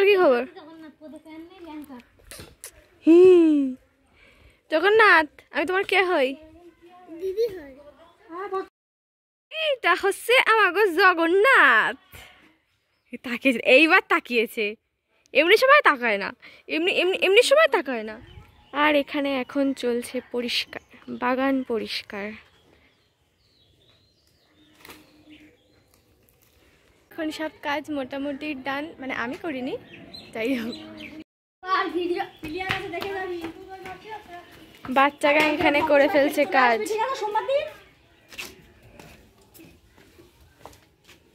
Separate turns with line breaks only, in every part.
কি খবর? জগন্নাথ, আমি তোমার কে হই?
দিদি হই।
এইটা হচ্ছে আমার জগন্নাথ। তাকিয়েছে, এইবার তাকিয়েছে। এমনি সময় তাকায় না, এমনি সময় তাকায় না। আর এখানে এখন চলছে পরিষ্কার, বাগান পরিষ্কার। এখন সব কাজ মোটামুটি ডান, মানে আমি করিনি, যাই হোক। বাচ্চারা এখানে করে ফেলছে কাজ।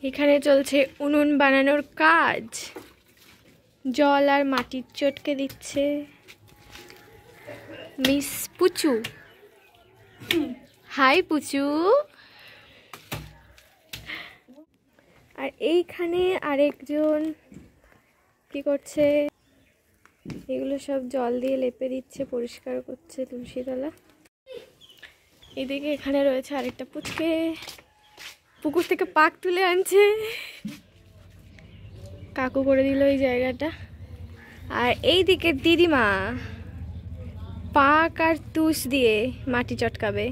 এখানে চলছে উনুন বানানোর কাজ। জল আর মাটির চটকে দিচ্ছে মিস পুচু। হাই পুচু। আর এইখানে আরেকজন কি করছে, এগুলো সব জল দিয়ে লেপে দিচ্ছে, পরিষ্কার করছে তুলসীতলা। এদিকে এখানে রয়েছে আরেকটা পুচকে, পুকুর থেকে পাক তুলে আনছে। কাকু করে দিল এই জায়গাটা। আর এইদিকে দিদিমা পাক আর তুষ দিয়ে মাটি চটকাবে।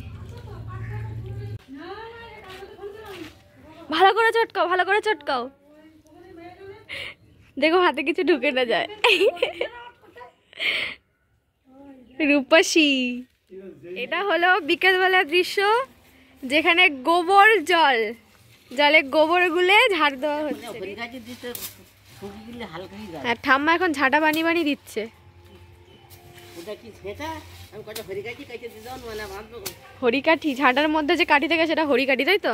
ভালো করে চটকাও, ভালো করে চটকাও, দেখো হাতে কিছু ঢুকে না যায়। রূপসী। এটা হলো বিকেলবেলার দৃশ্য, যেখানে গোবর জলে গোবর গুলে ঝাড় দেওয়া হচ্ছে। আর ঠাম্মা এখন ঝাঁটা বানিয়ে দিচ্ছে। হরিকাঠি, ঝাঁটার মধ্যে যে কাঠি থাকে সেটা হরিকাঠি, তাই তো?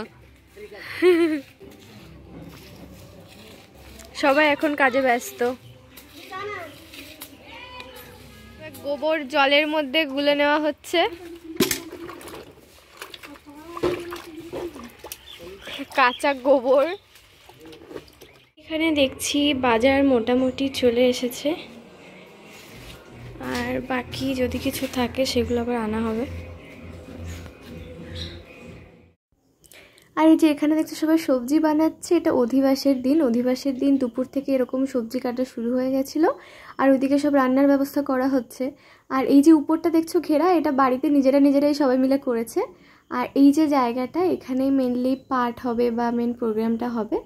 সবাই এখন কাজে ব্যস্ত। গোবর জলের মধ্যে গুলে নেওয়া হচ্ছে। কাঁচা গোবর। এখানে দেখছি বাজার মোটামুটি চলে এসেছে, আর বাকি যদি কিছু থাকে সেগুলো আবার আনা হবে। আর এই যে এখানে দেখছি সবাই সবজি বানাচ্ছে। এটা অধিবাসের দিন দুপুর থেকে এরকম সবজি কাটা শুরু হয়ে গেছিলো। আর ওইদিকে সব রান্নার ব্যবস্থা করা হচ্ছে। আর এই যে উপরটা দেখছো ঘেরা, এটা বাড়িতে নিজেরাই সবাই মিলে করেছে। আর এই যে জায়গাটা, এখানে মেনলি পাঠ হবে বা মেন প্রোগ্রামটা হবে।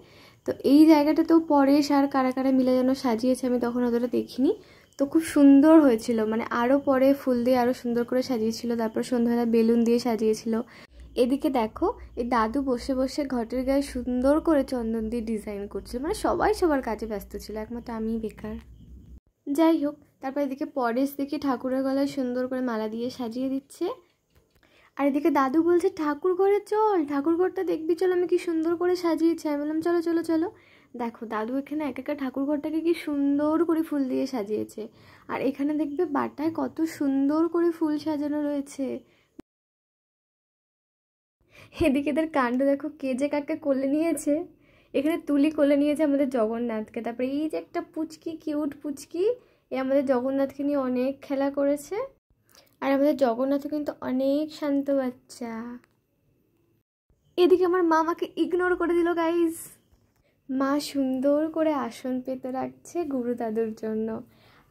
তো এই জায়গাটা তো পরে আর কারা কারা মিলে যেন সাজিয়েছে, আমি তখন অতটা দেখিনি। তো খুব সুন্দর হয়েছিল, মানে আরও পরে ফুল দিয়ে আরও সুন্দর করে সাজিয়েছিল। তারপর সন্ধ্যাবেলা বেলুন দিয়ে সাজিয়েছিল। এদিকে দেখো, এই দাদু বসে বসে ঘটের গায়ে সুন্দর করে চন্দন দিয়ে ডিজাইন করছিল। মানে সবাই সবার কাজে ব্যস্ত ছিল, একমাত্র আমি বেকার। যাই হোক, তারপর এদিকে পরেশ দেখি ঠাকুরের গলায় সুন্দর করে মালা দিয়ে সাজিয়ে দিচ্ছে। আর এদিকে দাদু বলছে ঠাকুর ঘরে চল, ঠাকুর ঘরটা দেখবি চল, আমি কি সুন্দর করে সাজিয়েছি। আমি বললাম চলো চলো চলো। দেখো দাদু এখানে এক একটা ঠাকুর ঘরটাকে কি সুন্দর করে ফুল দিয়ে সাজিয়েছে। আর এখানে দেখবে বাটায় কত সুন্দর করে ফুল সাজানো রয়েছে। এদিকে এদের কাণ্ড দেখো, কে যে কাকে কোলে নিয়েছে। এখানে তুলি কোলে নিয়েছে আমাদের জগন্নাথকে। তারপরে এই যে একটা পুচকি, কিউট পুচকি, এ আমাদের জগন্নাথকে নিয়ে অনেক খেলা করেছে। আর আমাদের জগন্নাথ কিন্তু অনেক শান্ত বাচ্চা। এদিকে আমার মা আমাকে ইগনোর করে দিল গাইজ। মা সুন্দর করে আসন পেতে রাখছে গুরু দাদুর জন্য।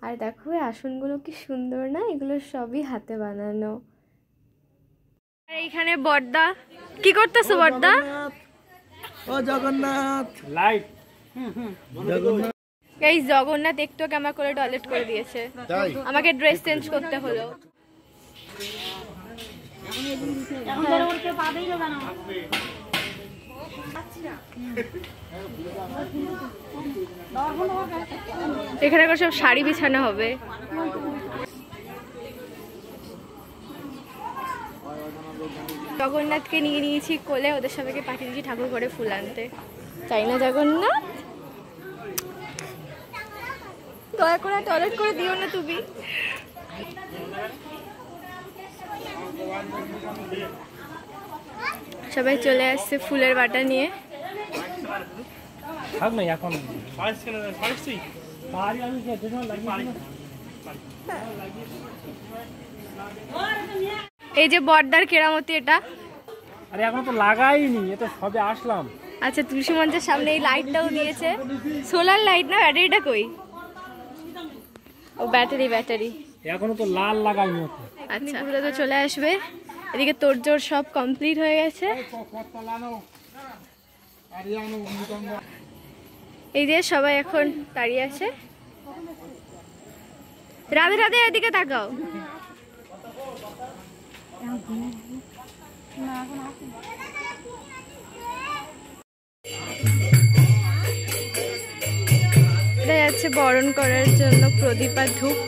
আর দেখো এই আসনগুলো কি সুন্দর না, এগুলো সবই হাতে বানানো। আর এইখানে বড়দা কি করতেছো? বড়দা
ও জগন্নাথ লাইট।
এই জগন্নাথ একটু আমার করে টয়লেট করে দিয়েছে, আমাকে ড্রেস চেঞ্জ করতে হলো। এখানে সব শাড়ি বিছানো হবে। জগন্নাথকে নিয়ে নিয়েছি কোলে, ওদের সবাইকে পাঠিয়ে দিয়েছি ঠাকুর ঘরে ফুল আনতে। চাই না জগন্নাথ, দয়া করে টয়লেট করে দিও না তুমি। সবাই চলে আসছে ফুলের বাটা নিয়ে। এই যে বড়দার কেরামতি এটা।
আরে এখন তো লাগাইনি, এটা সবে আসলাম।
আচ্ছা, তুলসী মঞ্চের সামনে এই লাইটটাও দিয়েছে, সোলার লাইট না, ব্যাটারিটা কই? ও ব্যাটারি ব্যাটারি
এখনো তো লাল লাগাইনি।
আচ্ছা পুরো তো চলে আসবে। এদিকে তোড়জোড় সব কমপ্লিট হয়ে গেছে। এই যে সবাই এখন দাঁড়িয়ে আছে। রাধে রাধে, এদিকে তাকাও। এটা যাচ্ছে বরণ করার জন্য প্রদীপ আর ধূপ।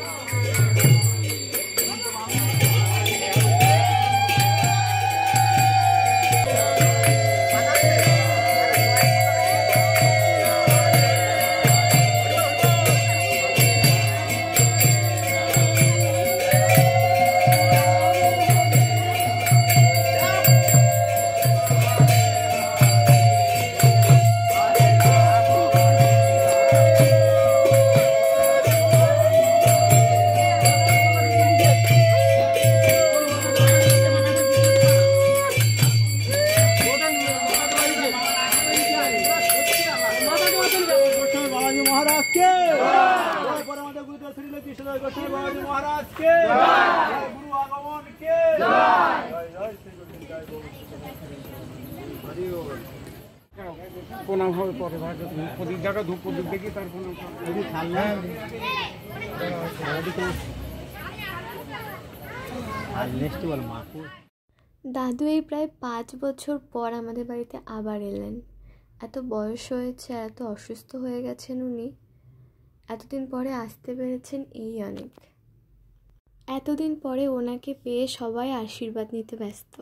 প্রণাম হবে পরে, প্রদীপ জায়গা ধূপ প্রদীপ দেখি তার প্রণাম।
দাদু এই প্রায় 5 বছর পর আমাদের বাড়িতে আবার এলেন। এত বয়স হয়েছে, এত অসুস্থ হয়ে গেছেন উনি, এতদিন পরে আসতে পেরেছেন, এই অনেক। এতদিন পরে ওনাকে পেয়ে সবাই আশীর্বাদ নিতে ব্যস্ত।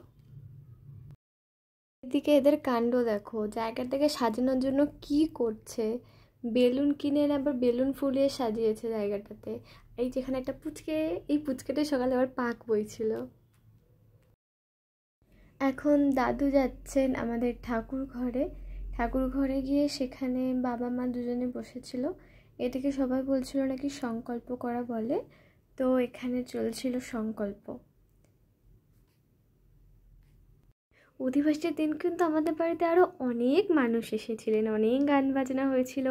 এদিকে এদের কাণ্ড দেখো, জায়গাটাকে সাজানোর জন্য কি করছে, বেলুন কিনে আবার বেলুন ফুলিয়ে সাজিয়েছে জায়গাটাতে। এই যেখানে একটা পুচকে, এই পুচকেটা সকালে আবার পাক বইছিল। এখন দাদু যাচ্ছেন আমাদের ঠাকুর ঘরে। ঠাকুর ঘরে গিয়ে সেখানে বাবা মা দুজনে বসেছিল। এদিকে সবাই বলছিল নাকি সংকল্প করা বলে, তো এখানে চলছিল সংকল্প। অধিবাসের দিন কিন্তু আমাদের বাড়িতে আরও অনেক মানুষ এসেছিলেন, অনেক গান বাজনা হয়েছিল।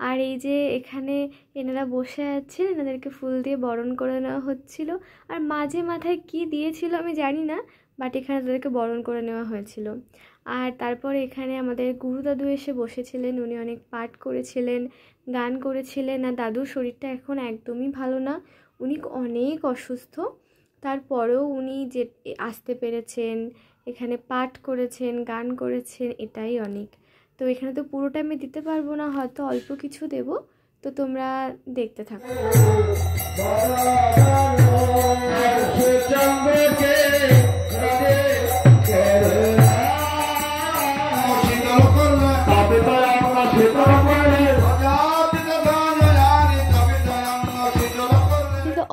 আর এই যে এখানে এনারা বসে আছেন, এনাদেরকে ফুল দিয়ে বরণ করে নেওয়া হচ্ছিল। আর মাঝে মাথায় কি দিয়েছিল আমি জানি না, বাট এখানে তাদেরকে বরণ করে নেওয়া হয়েছিল। আর তারপরে এখানে আমাদের গুরু দাদু এসে বসেছিলেন, উনি অনেক পাঠ করেছিলেন, গান করেছিলেন। আর দাদুর শরীরটা এখন একদমই ভালো না, উনি অনেক অসুস্থ। তারপরেও উনি যে আসতে পেরেছেন, এখানে পাঠ করেছেন, গান করেছেন, এটাই অনেক। তো এখানে তো পুরোটা আমি দিতে পারবো না, হয়তো অল্প কিছু দেব, তো তোমরা দেখতে থাকো।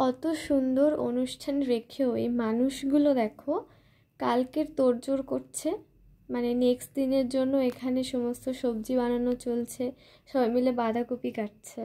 অত সুন্দর অনুষ্ঠান রেখেও এই মানুষগুলো দেখো কালকের তোড়জোড় করছে, মানে নেক্সট দিনের জন্য এখানে সমস্ত সবজি বানানো চলছে, সবাই মিলে বাঁধাকপি কাটছে।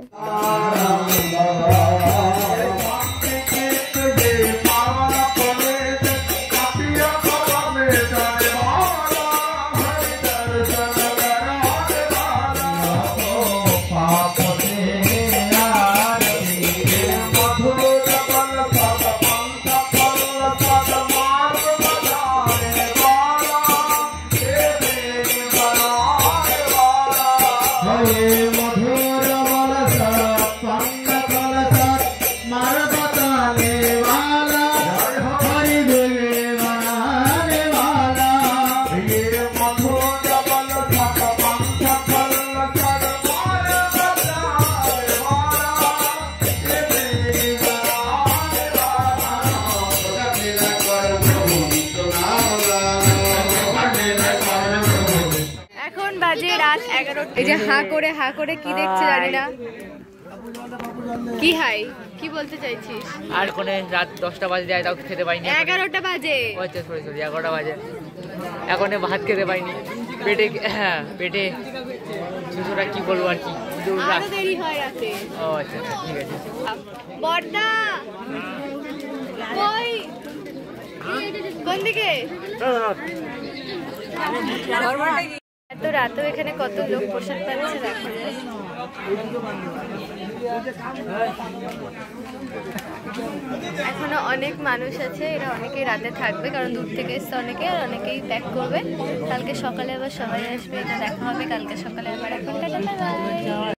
এই যে হা করে কি দেখছে জানি না, কি হাই কি বলতে চাইছিস?
আর কোনে রাত 10টা বাজে যায়, তাও খেতে পাইনি।
11টা বাজে,
আচ্ছা সরি 11টা বাজে, এখনো ভাত খেতে পাইনি। পেটে পেটে কিছুটা কি বলবো আর কি,
আরো দেরি হয় রাতে।
ও আচ্ছা ঠিক আছে।
বড়দা কই, কোন দিকে? এত রাতেও এখানে কত লোক প্রসাদ পাচ্ছে দেখো। এখনো অনেক মানুষ আছে, এরা অনেকেই রাতে থাকবে কারণ দূর থেকে এসছে অনেকে, আর অনেকেই প্যাক করবে। কালকে সকালে আবার সবাই আসবে, এটা দেখা হবে কালকে সকালে আবার। এখন টাটা বাই।